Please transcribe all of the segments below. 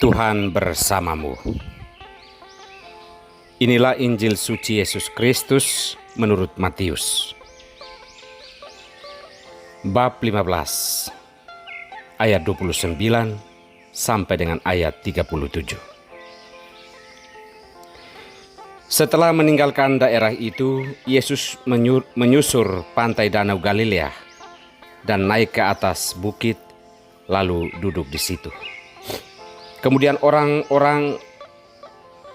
Tuhan bersamamu. Inilah Injil suci Yesus Kristus menurut Matius. Bab 15 ayat 29 sampai dengan ayat 37. Setelah meninggalkan daerah itu, Yesus menyusur pantai Danau Galilea dan naik ke atas bukit, lalu duduk di situ. Kemudian orang-orang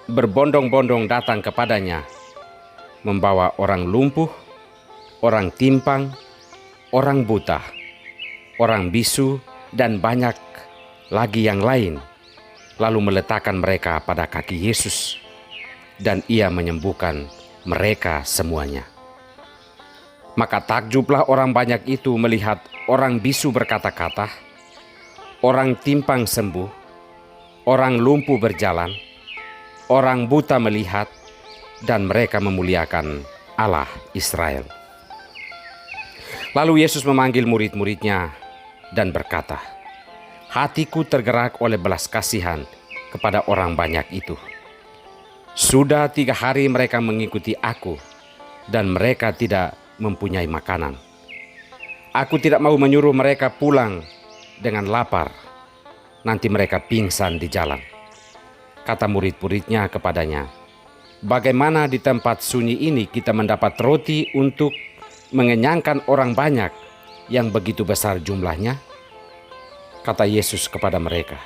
berbondong-bondong datang kepadanya, membawa orang lumpuh, orang timpang, orang buta, orang bisu, dan banyak lagi yang lain, lalu meletakkan mereka pada kaki Yesus, dan Ia menyembuhkan mereka semuanya. Maka takjublah orang banyak itu melihat orang bisu berkata-kata, orang timpang sembuh, orang lumpuh berjalan, orang buta melihat, dan mereka memuliakan Allah Israel. Lalu Yesus memanggil murid-muridnya dan berkata, "Hatiku tergerak oleh belas kasihan kepada orang banyak itu. Sudah 3 hari mereka mengikuti aku, dan mereka tidak mempunyai makanan. Aku tidak mau menyuruh mereka pulang dengan lapar. Nanti mereka pingsan di jalan." Kata murid-muridnya kepadanya, "Bagaimana di tempat sunyi ini kita mendapat roti untuk mengenyangkan orang banyak yang begitu besar jumlahnya?" Kata Yesus kepada mereka,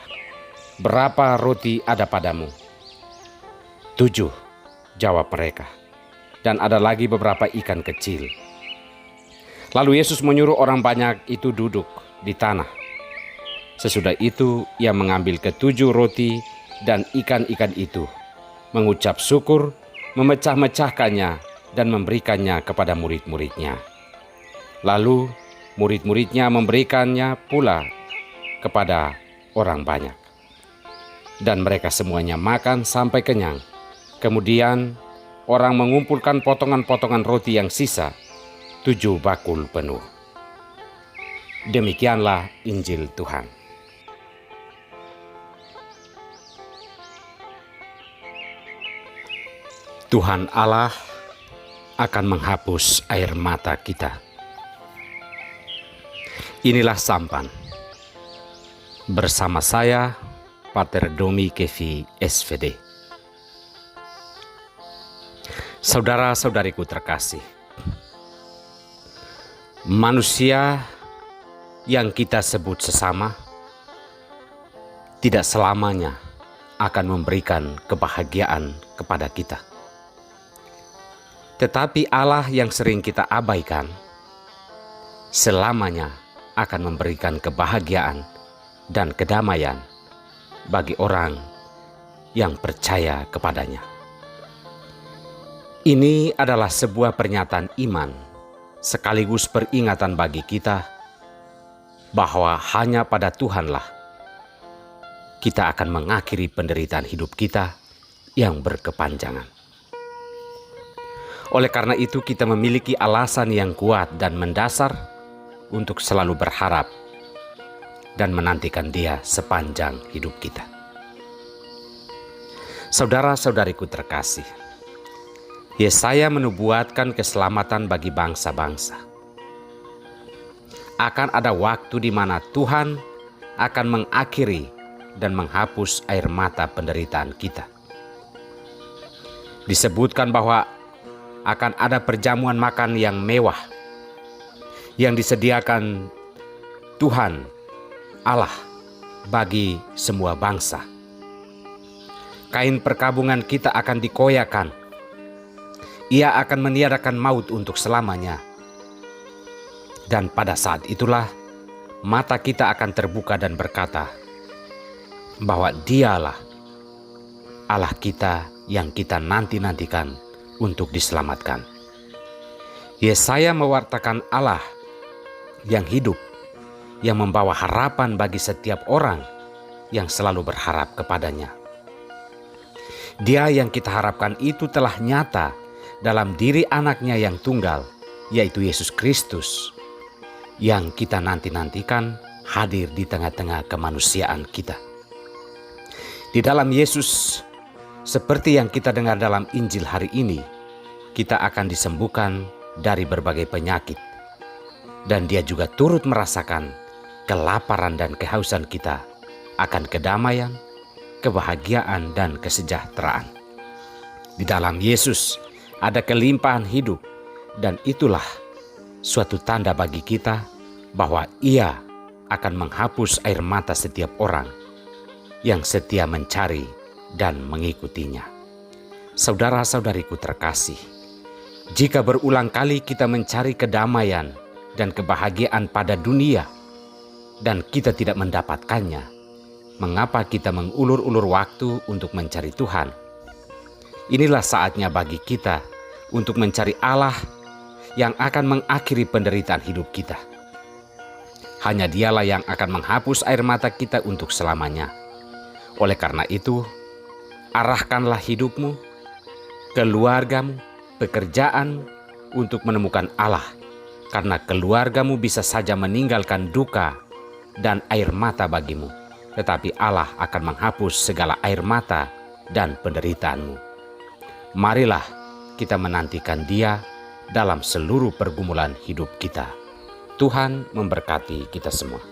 "Berapa roti ada padamu?" 7, jawab mereka. "Dan ada lagi beberapa ikan kecil." Lalu Yesus menyuruh orang banyak itu duduk di tanah. Sesudah itu Ia mengambil ke-7 roti dan ikan-ikan itu, mengucap syukur, memecah-mecahkannya dan memberikannya kepada murid-muridnya. Lalu murid-muridnya memberikannya pula kepada orang banyak. Dan mereka semuanya makan sampai kenyang. Kemudian orang mengumpulkan potongan-potongan roti yang sisa, 7 bakul penuh. Demikianlah Injil Tuhan. Tuhan Allah akan menghapus air mata kita. Inilah sampan. Bersama saya, Pater Domi Kevi SVD. Saudara-saudariku terkasih, manusia yang kita sebut sesama tidak selamanya akan memberikan kebahagiaan kepada kita. Tetapi Allah yang sering kita abaikan, selamanya akan memberikan kebahagiaan dan kedamaian bagi orang yang percaya kepadanya. Ini adalah sebuah pernyataan iman, sekaligus peringatan bagi kita bahwa hanya pada Tuhanlah kita akan mengakhiri penderitaan hidup kita yang berkepanjangan. Oleh karena itu kita memiliki alasan yang kuat dan mendasar untuk selalu berharap dan menantikan Dia sepanjang hidup kita. Saudara-saudariku terkasih, Yesaya menubuatkan keselamatan bagi bangsa-bangsa. Akan ada waktu di mana Tuhan akan mengakhiri dan menghapus air mata penderitaan kita. Disebutkan bahwa akan ada perjamuan makan yang mewah yang disediakan Tuhan Allah bagi semua bangsa. Kain perkabungan kita akan dikoyakan. Ia akan meniadakan maut untuk selamanya. Dan pada saat itulah mata kita akan terbuka dan berkata bahwa Dialah Allah kita yang kita nanti-nantikan untuk diselamatkan. Yesaya mewartakan Allah yang hidup, yang membawa harapan bagi setiap orang yang selalu berharap kepadanya. Dia yang kita harapkan itu telah nyata dalam diri anaknya yang tunggal, yaitu Yesus Kristus, yang kita nanti-nantikan hadir di tengah-tengah kemanusiaan kita. Di dalam Yesus, seperti yang kita dengar dalam Injil hari ini, kita akan disembuhkan dari berbagai penyakit. Dan Dia juga turut merasakan kelaparan dan kehausan kita akan kedamaian, kebahagiaan, dan kesejahteraan. Di dalam Yesus ada kelimpahan hidup, dan itulah suatu tanda bagi kita bahwa Ia akan menghapus air mata setiap orang yang setia mencari dan mengikutinya. Saudara-saudariku terkasih, jika berulang kali kita mencari kedamaian dan kebahagiaan pada dunia dan kita tidak mendapatkannya, mengapa kita mengulur-ulur waktu untuk mencari Tuhan? Inilah saatnya bagi kita untuk mencari Allah yang akan mengakhiri penderitaan hidup kita. Hanya Dialah yang akan menghapus air mata kita untuk selamanya. Oleh karena itu, arahkanlah hidupmu, keluargamu, pekerjaan untuk menemukan Allah, karena keluargamu bisa saja meninggalkan duka dan air mata bagimu, tetapi Allah akan menghapus segala air mata dan penderitaanmu. Marilah kita menantikan Dia dalam seluruh pergumulan hidup kita. Tuhan memberkati kita semua.